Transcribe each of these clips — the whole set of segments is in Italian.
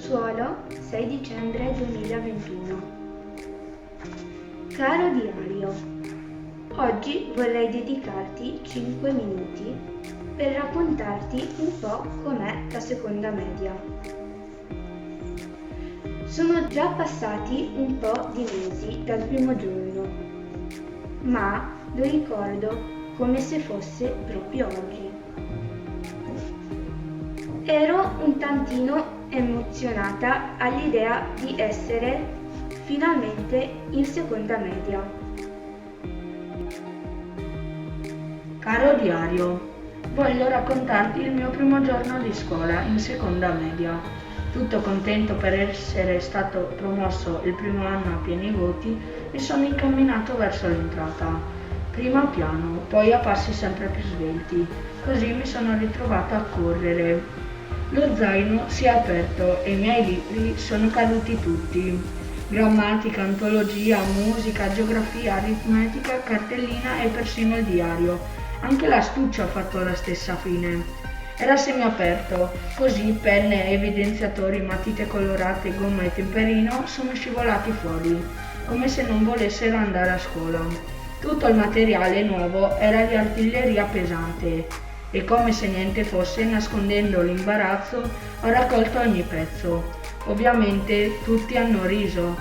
Sassuolo, 6 dicembre 2021. Caro diario, oggi vorrei dedicarti 5 minuti per raccontarti un po' com'è la seconda media. Sono già passati un po' di mesi dal primo giorno, ma lo ricordo come se fosse proprio oggi. Ero un tantino emozionata all'idea di essere finalmente in seconda media. Caro diario, voglio raccontarti il mio primo giorno di scuola in seconda media. Tutto contento per essere stato promosso il primo anno a pieni voti, mi sono incamminato verso l'entrata. Prima piano, poi a passi sempre più svelti, così mi sono ritrovata a correre. Lo zaino si è aperto e i miei libri sono caduti tutti. Grammatica, antologia, musica, geografia, aritmetica, cartellina e persino il diario. Anche l'astuccio ha fatto la stessa fine. Era semiaperto, così penne, evidenziatori, matite colorate, gomma e temperino sono scivolati fuori, come se non volessero andare a scuola. Tutto il materiale nuovo era di artiglieria pesante e come se niente fosse, nascondendo l'imbarazzo, ho raccolto ogni pezzo. Ovviamente tutti hanno riso.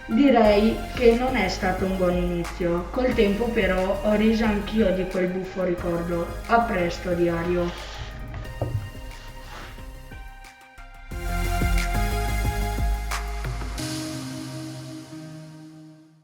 Direi che non è stato un buon inizio. Col tempo però ho riso anch'io di quel buffo ricordo. A presto, diario.